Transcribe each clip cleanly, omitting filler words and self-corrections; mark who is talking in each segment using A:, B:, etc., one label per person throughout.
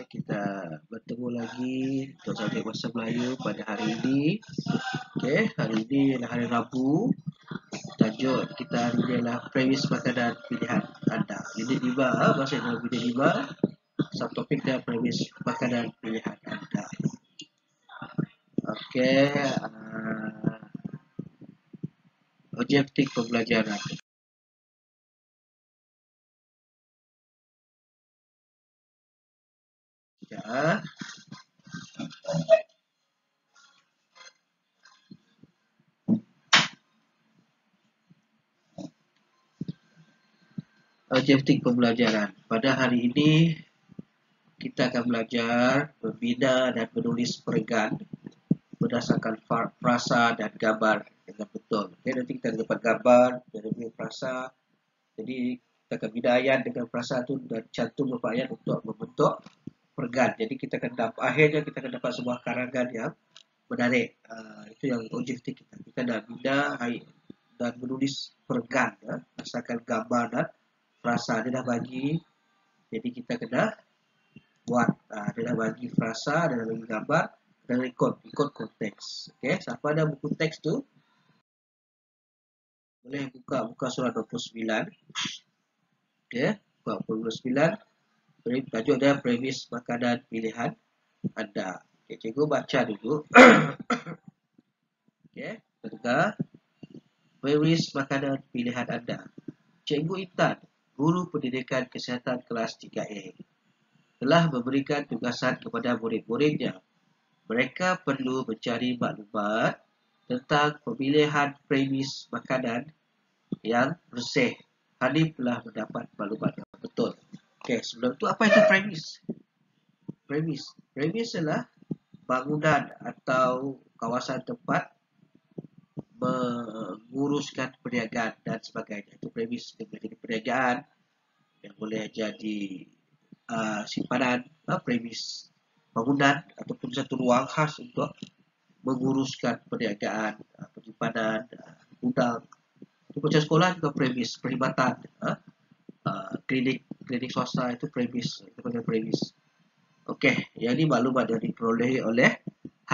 A: kita bertemu lagi untuk subjek bahasa Melayu pada hari ini. Okey, hari ini adalah hari Rabu. Tajuk kita hari ini adalah premis makanan pilihan anda. Unit 5, bahasa dalam unit 5. Subtopik dia premis makanan pilihan anda. Okey, objektif pembelajaran. Ya. Objektif pembelajaran. Pada hari ini kita akan belajar membina dan menulis peregan berdasarkan frasa dan gambar dengan betul. Okay, nanti kita dapat gambar dari frasa. Jadi kita akan bina ayat dengan frasa itu dan cantum beberapa ayat untuk membentuk peregan. Jadi kita akan dapat akhirnya kita akan dapat sebuah karangan yang menarik. Itu yang objektif kita. Kita dah bina dan menulis peregan berdasarkan gambar dan frasa. Dia dah bagi. Jadi kita kena buat. Dia dah bagi frasa, dia dah bagi gambar dan ikut konteks. Okey, siapa ada buku teks tu boleh buka surah 29. Okey, buka 29. Tajuk dia premis makanan pilihan anda. Okey, cikgu baca dulu. Okey, dengar. Premis makanan pilihan anda. Cikgu Intan, guru pendidikan kesihatan kelas 3A, telah memberikan tugasan kepada murid-muridnya. Mereka perlu mencari maklumat tentang pemilihan premis makanan yang bersih. Hanif telah mendapat maklumat yang betul. Okey, sebelum tu apa itu premis? Premis adalah bangunan atau kawasan tempat menguruskan perniagaan dan sebagainya. Itu premis. Dia boleh jadi perniagaan, yang boleh jadi simpanan, premis bangunan ataupun satu ruang khas untuk menguruskan perniagaan, penyimpanan, gudang. Itu macam sekolah juga premis, perkhidmatan, klinik swasta itu premis, itu panggil premis. Okey, yang ini maklumat yang diperolehi oleh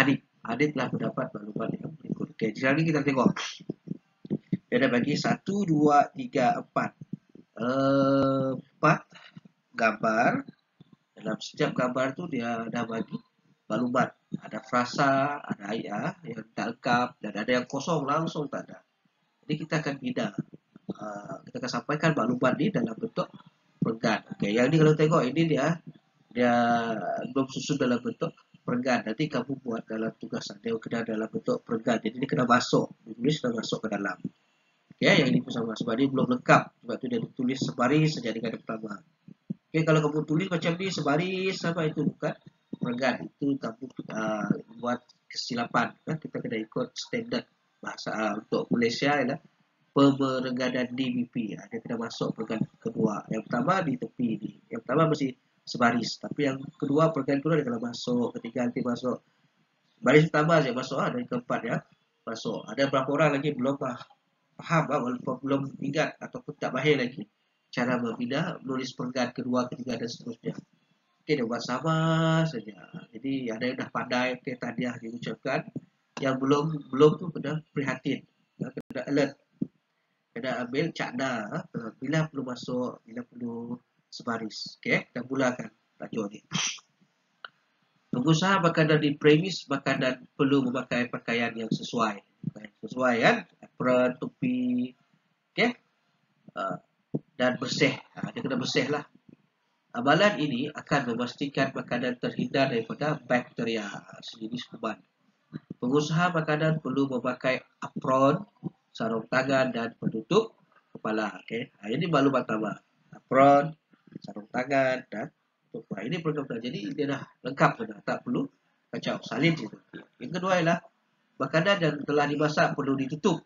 A: Hanif. Hanif telah mendapat maklumat yang berikut. Okey, sekarang ni kita tengok. Dia ada bagi 1, 2, 3, 4. 4 gambar. Dalam setiap gambar tu dia dah bagi maklumat. Ada frasa, ada ayat yang tak lengkap dan ada yang kosong, langsung tak ada. Jadi kita akan bina. Kita akan sampaikan maklumat ni dalam bentuk peregan. Okey, yang ni kalau tengok ini dia belum susun dalam bentuk peregan. Nanti kamu buat dalam tugasan dia kena dalam bentuk peregan. Jadi dia kena masuk, ditulis dan masuk ke dalam. Okey, yang ini bersama sebab dia belum lengkap. Sebab tu dia ditulis sebaris saja dengan yang pertama. Okey, kalau kamu tulis macam ni sebaris sama itu bukan peregan. Itu kamu buat kesilapan. Kita kena ikut standard bahasa untuk Malaysia ialah pemereganan DBP. Dia kena masuk peregan kedua. Yang pertama di tepi ni. Yang pertama mesti sebaris. Tapi yang kedua peregan kedua dia kena masuk. Ketiga nanti masuk. Baris pertama saja masuk. Dari keempat ya masuk. Ada berapa orang lagi belum faham walaupun belum ingat ataupun tak mahir lagi cara membina menulis peregan kedua, ketiga dan seterusnya. Okey, dia buat sama saja. Jadi ada yang dah pandai, okey, tahniah diucapkan. Yang belum tu kena prihatin. Kena alert. Kena ambil cakna bila perlu masuk, bila perlu sebaris. Okey, kita mulakan tajuk ni. Pengusaha makanan di premis makanan perlu memakai pakaian yang sesuai. Sesuai kan? Apron, topi, okey? Dan bersih. Dia kena bersih lah. Amalan ini akan memastikan makanan terhindar daripada bakteria, sejenis kuman. Pengusaha makanan perlu memakai apron, sarung tangan dan penutup kepala. Okay. Ini maklumat pertama. Apron, sarung tangan dan penutup kepala. Ini program. Jadi dia dah lengkap sudah. Tak perlu kacau. Salin je. Yang kedua ialah makanan yang telah dimasak perlu ditutup.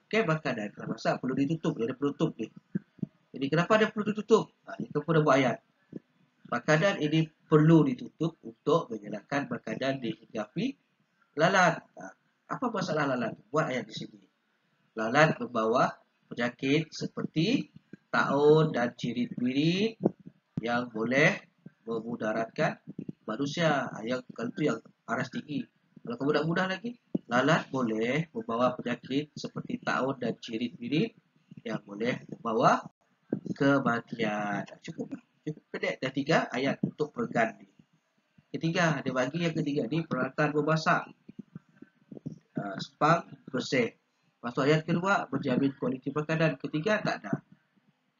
A: Okay, makanan yang telah masak perlu ditutup. Dia ada penutup ni. Jadi kenapa dia perlu ditutup? Itu pun ada buat ayat. Makanan ini perlu ditutup untuk mengelakkan makanan dihinggapi lalat. Apa masalah lalat? Buat ayat di sini. Lalat membawa penyakit seperti taun dan cirit-birit yang boleh memudaratkan manusia. Yang kalau itu yang paras tinggi. Kalau kamu nak mudah lagi, lalat boleh membawa penyakit seperti taun dan cirit-wirit yang boleh membawa kematian. Cukup, cukup pendek. Dah 3 ayat untuk peregan ni. Ketiga, dia bagi yang ketiga ni peralatan memasak. Spang bersih. Lepas tu ayat kedua menjamin kualiti makanan. Ketiga tak ada.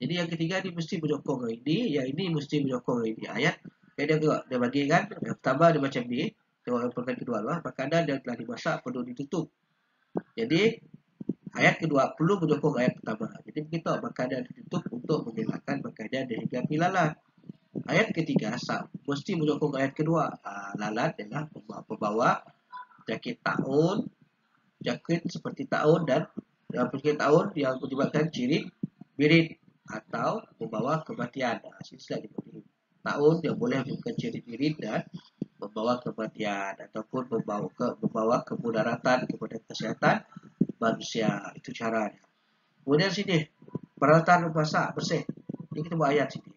A: Jadi yang ketiga ni mesti menyokong ini, yang ini mesti menyokong ini. Ayat dia bagi kan, yang pertama dia macam ni. Tengok yang perkara kedua lah, makanan yang telah dimasak perlu ditutup. Jadi ayat kedua perlu menyokong ayat pertama. Jadi begitu makanan ditutup untuk mengelakkan makanan dan hingga lalat. Ayat ketiga mesti menyokong ayat kedua. Lalat adalah pembawa penyakit taun, penyakit seperti taun dan penyakit taun yang menyebabkan cirit, birit atau membawa kematian. Silsilah dipanggil taun yang boleh menyebabkan cirit, birit dan membawa kematian ataupun membawa kemudaratan kepada kesihatan manusia. Itu caranya. Kemudian sini peralatan memasak bersih. Ini kita buat ayat sini.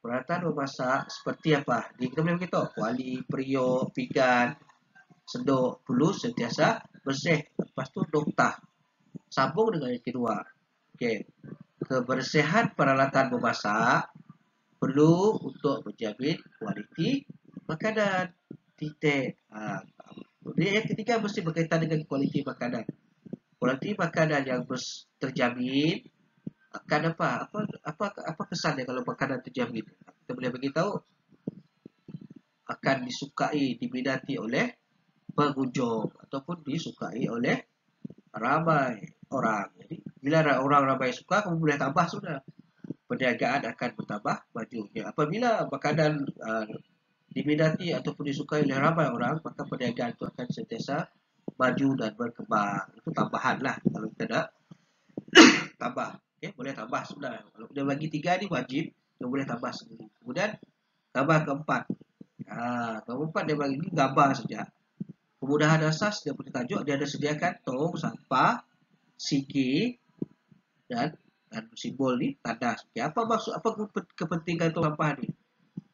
A: Peralatan memasak seperti apa? Ini kita boleh beritahu kuali, periuk, pinggan, sendok perlu sentiasa bersih. Lepas tu noktah. Sambung dengan yang kedua. Okey. Kebersihan peralatan memasak perlu untuk menjamin kualiti makanan. Titik. Yang ketiga mesti berkaitan dengan kualiti makanan. Kualiti makanan yang terjamin akan apa kesannya kalau makanan terjamin? Kita boleh beritahu akan disukai, diminati oleh pengunjung ataupun disukai oleh ramai orang. Jadi bila orang ramai suka, kamu boleh tambah sudah. Perniagaan akan bertambah maju. Apabila makanan diminati ataupun disukai oleh ramai orang, maka perniagaan itu akan sentiasa maju dan berkembang. Itu tambahan lah kalau kita nak tambah. Okay, boleh tambah sudah. Kalau dia bagi 3 ni wajib, dia boleh tambah sendiri. Kemudian gambar keempat. Keempat dia bagi ni gambar saja. Kemudahan asas dia punya tajuk, dia ada sediakan tong sampah, siki dan simbol ni tandas. Okay, apa maksud, apa kepentingan tong sampah ni?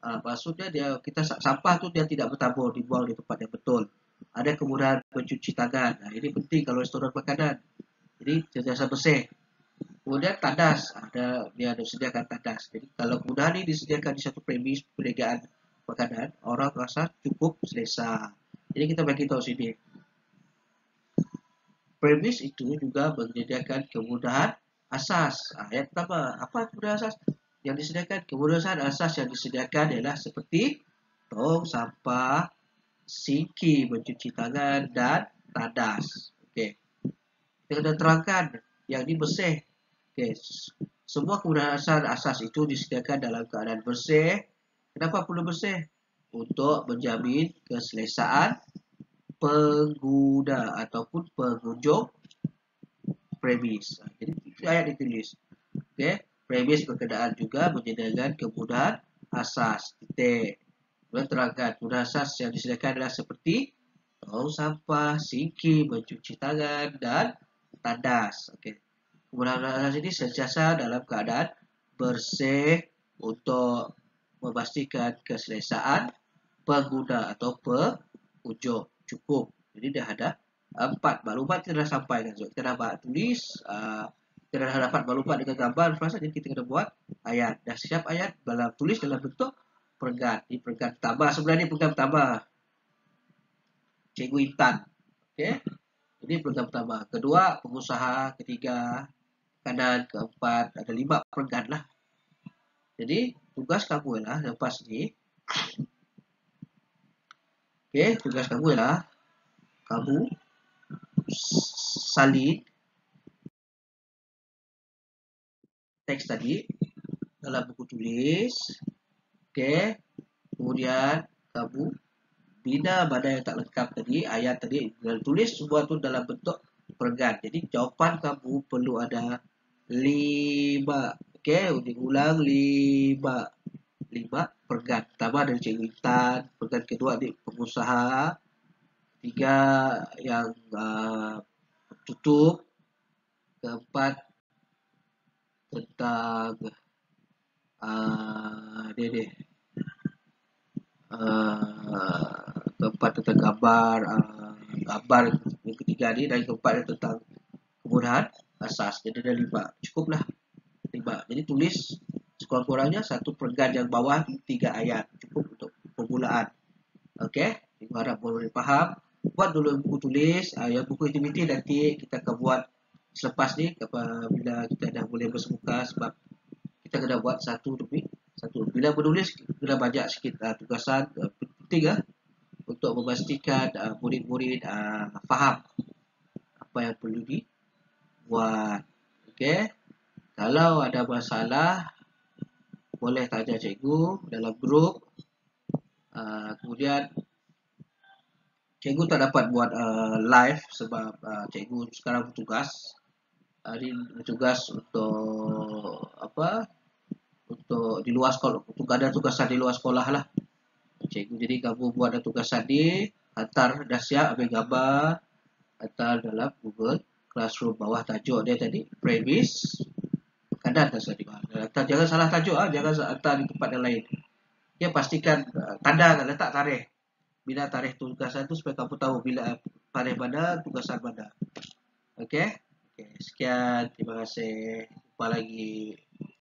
A: Maksudnya kita sampah tu dia tidak bertabur, dibuang di tempat yang betul. Ada kemudahan mencuci tangan. Ini penting kalau restoran makanan. Jadi sentiasa bersih. Kemudian tandas, dia ada sediakan tandas. Jadi kalau kemudahan ini disediakan di satu premis perniagaan makanan, orang rasa cukup selesa. Jadi kita bagi tahu sini. Premis itu juga menyediakan kemudahan asas. Yang pertama, apa kemudahan asas? Yang disediakan, kemudahan asas yang disediakan adalah seperti tong sampah, siki mencuci tangan dan tandas. Okey. Kita kena terangkan yang ini bersih. Okey. Semua kemudahan asas itu disediakan dalam keadaan bersih. Kenapa perlu bersih? Untuk menjamin keselesaan pengguna ataupun pengunjung premis. Jadi itu ayat ditulis. Okey. Premis berkenaan juga menyediakan kemudahan asas. Titik. Kemudian terangkan kemudahan asas yang disediakan adalah seperti tong sampah, siki, mencuci tangan dan tandas. Okey. Kemudahan asas ini sentiasa dalam keadaan bersih untuk memastikan keselesaan pengguna atau pengunjung. Cukup. Jadi dah ada 4 maklumat kita dah sampaikan. So, kita dah tulis, kita dah dapat maklumat dengan gambar, jadi kita kena buat ayat. Dah siap ayat tulis dalam bentuk peregan. Ini peregan pertama. Sebenarnya peregan pertama. Cikgu Intan. Okey. Ini peregan pertama. Kedua, pengusaha. Ketiga, kanan. Keempat, ada 5 peregan lah. Jadi, tugas kamu lah lepas ni. Okey, tugas kamu ialah kamu salin teks tadi dalam buku tulis. Okey, kemudian kamu bina mana yang tak lengkap tadi, ayat tadi, tulis semua tu dalam bentuk peregan. Jadi jawapan kamu perlu ada 5. Okey, ulang 5 peregan. Pertama dari Cikgu Intan, peregan kedua di pengusaha, tiga yang tutup, keempat tentang keempat tentang gambar, gambar yang ketiga ni, dan keempat tentang kemudahan asas. Jadi ada 5, cukuplah 5. Jadi tulis sekurang-kurangnya satu perenggan yang bawah 3 ayat, cukup untuk permulaan. Okey, saya harap boleh faham. Buat dulu buku tulis, yang buku aktiviti nanti kita akan buat selepas ni apabila kita dah boleh bersemuka, sebab kita kena buat satu demi satu. Bila menulis kena banyak sikit tugasan, penting untuk memastikan murid-murid faham apa yang perlu dibuat. Okey, kalau ada masalah boleh tanya cikgu dalam grup. Kemudian cikgu tak dapat buat live sebab cikgu sekarang bertugas. Hari bertugas untuk apa? Untuk di luar sekolah, untuk ada tugasan di luar sekolah lah. Cikgu jadi kamu buat ada tugasan ni, hantar dah siap ambil gambar, hantar dalam Google Classroom. Bawah tajuk dia tadi premise kanan dah tadi. Jangan salah tajuk jangan hantar di tempat yang lain. Dia pastikan tanda letak tarikh. Bila tarikh tugasan tu supaya kamu tahu bila tarikh mana, tugasan mana. Okey? Okey, sekian. Terima kasih. Jumpa lagi.